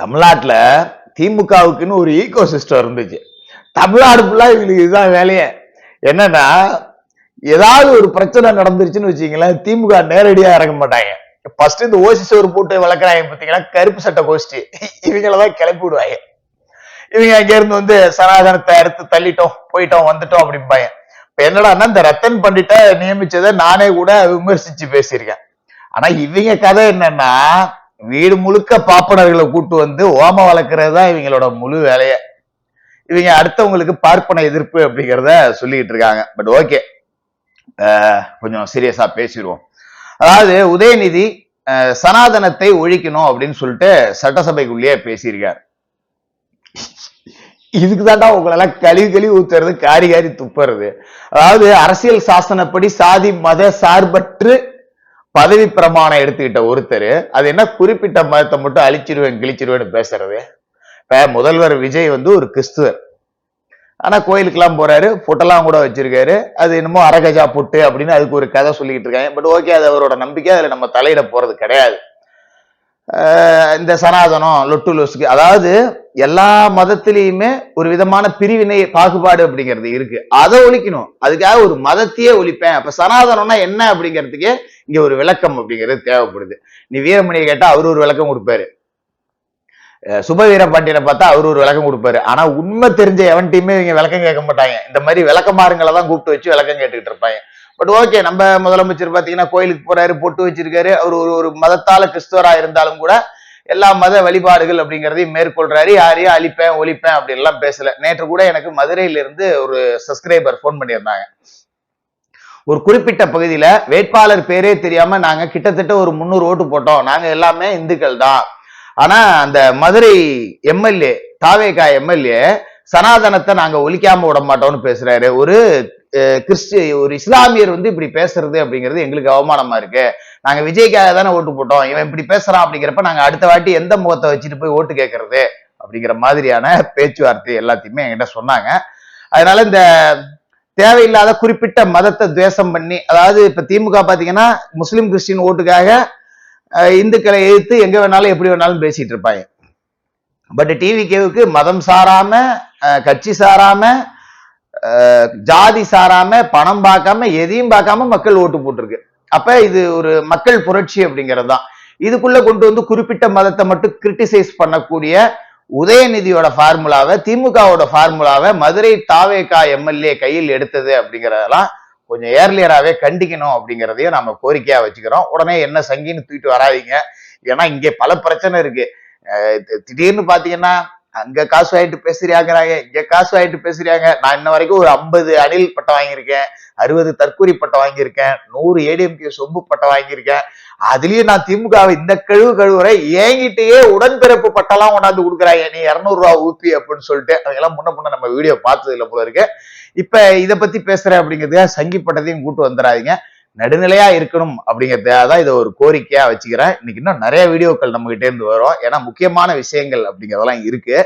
தமிழ்நாட்டுல திமுகவுக்குன்னு ஒரு ego system இருந்துச்சு. தமிழ்நாடு ஃபுல்லா இவங்களுக்கு இதுதான் வேலையே. என்னன்னா, ஏதாவது ஒரு பிரச்சனை நடந்துருச்சுன்னு வச்சுங்களேன், திமுக நேரடியா இறங்க மாட்டாங்க. ஃபர்ஸ்ட் இந்த ஓசி சோறு போட்டு வளர்க்குறாங்க பாத்தீங்கன்னா, கருப்பு சட்டை கோஷ்டி இவங்களதான் கிளப்பி விடுவாங்க. இவங்க அங்க இருந்து வந்து சனாதனத்தை அறுத்து தள்ளிட்டோம், போயிட்டோம், வந்துட்டோம் அப்படிம்பாங்க. இப்ப என்னடான்னா, இந்த ரத்தன் பண்டிட்ட நியமிச்சதை நானே கூட விமர்சிச்சு பேசியிருக்கேன். ஆனா இவங்க கதை என்னன்னா, வீடு முழுக்க பாப்பனர்களை கூட்டு வந்து ஓம வளர்க்கறது தான் இவங்களோட முழு வேலைய. இவங்க அடுத்தவங்களுக்கு பார்ப்பன எதிர்ப்பு அப்படிங்கிறத சொல்லிட்டு இருக்காங்க. பட் ஓகே, கொஞ்சம் சீரியஸா பேசிடுவோம். அதாவது உதயநிதி சனாதனத்தை ஒழிக்கணும் அப்படின்னு சொல்லிட்டு சட்டசபைக்குள்ளேயே பேசியிருக்காரு. இதுக்கு தாண்டா உங்களெல்லாம் கழுவி ஊத்துறது, காரி காரி துப்புறது. அதாவது அரசியல் சாசனப்படி சாதி மத சார்பற்று பதவி பிரமாணம் எடுத்துக்கிட்ட ஒருத்தர் அது என்ன குறிப்பிட்ட மதத்தை மட்டும் அழிச்சிருவேன் கிழிச்சிருவேன்னு பேசுறது. இப்ப முதல்வர் விஜய் வந்து ஒரு கிறிஸ்துவர், ஆனா கோயிலுக்கு எல்லாம் போறாரு, பொட்டெல்லாம் கூட வச்சிருக்காரு. அது என்னமோ அரகஜா பொட்டு அப்படின்னு அதுக்கு ஒரு கதை சொல்லிட்டு இருக்காங்க. பட் ஓகே, அது அவரோட நம்பிக்கை, அதுல நம்ம தலையிட போறது கிடையாது. இந்த சனாதனம் லொட்டு லொசுக்கு, அதாவது எல்லா மதத்திலையுமே ஒரு விதமான பிரிவினை பாகுபாடு அப்படிங்கிறது இருக்கு. அதை ஒழிக்கணும், அதுக்காக ஒரு மதத்தையே ஒழிப்பேன். அப்ப சனாதனம்னா என்ன அப்படிங்கிறதுக்கே இங்க ஒரு விளக்கம் அப்படிங்கிறது தேவைப்படுது. நீ வீரமணியை கேட்டா அவரு ஒரு விளக்கம் கொடுப்பாரு, சுபவீர பாண்டியனை பார்த்தா அவரு ஒரு விளக்கம் கொடுப்பாரு. ஆனா உண்மை தெரிஞ்ச எவன்ட்டையுமே இவங்க விளக்கம் கேட்க மாட்டாங்க. இந்த மாதிரி விளக்கமாறுங்களை தான் கூப்பிட்டு வச்சு விளக்கம் கேட்டுக்கிட்டு இருப்பாங்க. பட் ஓகே, நம்ம முதலமைச்சர் பாத்தீங்கன்னா கோயிலுக்கு போறாரு, பொட்டு வச்சிருக்காரு. அவர் ஒரு மதத்தால கிறிஸ்துவரா இருந்தாலும் கூட எல்லா மத வழிபாடுகள் அப்படிங்கிறதையும் மேற்கொள்றாரு. யாரையும் அழிப்பேன் ஒழிப்பேன் அப்படி எல்லாம் பேசல. நேற்று கூட எனக்கு மதுரையில இருந்து ஒரு சப்ஸ்கிரைபர் போன் பண்ணியிருந்தாங்க. ஒரு குறிப்பிட்ட பகுதியில வேட்பாளர் பேரே தெரியாம நாங்க கிட்டத்தட்ட ஒரு 300 ஓட்டு போட்டோம், நாங்க எல்லாமே இந்துக்கள் தான். ஆனா அந்த மதுரை எம்எல்ஏ, தாவேகா எம்எல்ஏ சனாதனத்தை நாங்க ஒழிக்காம விட மாட்டோம்னு பேசுறாரு. ஒரு ஒரு இஸ்லாமியர் வந்து இப்படி பேசுறது அப்படிங்கிறது எங்களுக்கு அவமானமா இருக்கு. நாங்க விஜய்க்காக தானே ஓட்டு போட்டோம், இவன் இப்படி பேசுறான் அப்படிங்கிறப்ப நாங்க அடுத்த வாட்டி எந்த முகத்தை வச்சுட்டு போய் ஓட்டு கேட்கறது அப்படிங்கிற மாதிரியான பேச்சுவார்த்தை எல்லாத்தையுமே என்கிட்ட சொன்னாங்க. அதனால இந்த தேவையில்லாத குறிப்பிட்ட மதத்தை துவேஷம் பண்ணி, அதாவது இப்ப திமுக பாத்தீங்கன்னா முஸ்லிம் கிறிஸ்டின் ஓட்டுக்காக இந்துக்களை எதிர்த்து எங்க வேணாலும் எப்படி வேணாலும் பேசிட்டு இருப்பாங்க. பட் டிவிகேவுக்கு மதம் சாராம, கட்சி சாராம, ஜாதி சாராம, பணம் பார்க்காம, எதையும் பார்க்காம மக்கள் ஓட்டு போட்டிருக்கு. அப்ப இது ஒரு மக்கள் புரட்சி அப்படிங்கிறது தான். இதுக்குள்ள கொண்டு வந்து குறிப்பிட்ட மதத்தை மட்டும் கிரிட்டிசைஸ் பண்ணக்கூடிய உதயநிதியோட ஃபார்முலாவை, திமுகவோட ஃபார்முலாவை மதுரை தாவேகா எம்எல்ஏ கையில் எடுத்தது அப்படிங்கறதெல்லாம் கொஞ்சம் ஏர்லியராகவே கண்டிக்கணும் அப்படிங்கிறதையும் நம்ம கோரிக்கையா வச்சுக்கிறோம். உடனே என்ன சங்கின்னு தூக்கிட்டு வராதிங்க, ஏன்னா இங்கே பல பிரச்சனை இருக்கு. திடீர்னு பாத்தீங்கன்னா அங்க காசு ஆயிட்டு பேசுறாங்கிறாங்க, இங்க காசு ஆயிட்டு பேசுறாங்க. நான் இன்ன வரைக்கும் ஒரு 50 அணில் பட்டம் வாங்கியிருக்கேன், 60 தற்கூரி பட்டம் வாங்கியிருக்கேன், 100 ஏடிஎம்கே சொம்பு பட்டம் வாங்கியிருக்கேன். அதுலயும் நான் திமுகவை இந்த கழுவுற ஏங்கிட்டே உடன்பிறப்பு பட்டெல்லாம் கொண்டாந்து கொடுக்குறாங்க, நீ 200 ரூபா ஊப்பி அப்படின்னு சொல்லிட்டு. அதெல்லாம் முன்ன நம்ம வீடியோ பார்த்தது இல்லை போல இருக்கு. இப்ப இதை பத்தி பேசுறேன் அப்படிங்கிறதுக்காக சங்கி பட்டத்தையும் கூட்டு வந்துடாதீங்க. நடுநிலையா இருக்கணும் அப்படிங்கிறதுக்காக இதை ஒரு கோரிக்கையா வச்சுக்கிறேன். இன்னைக்கு இன்னும் நிறைய வீடியோக்கள் நம்ம கிட்டே இருந்து வரும், ஏன்னா முக்கியமான விஷயங்கள் அப்படிங்கிறதெல்லாம் இருக்கு.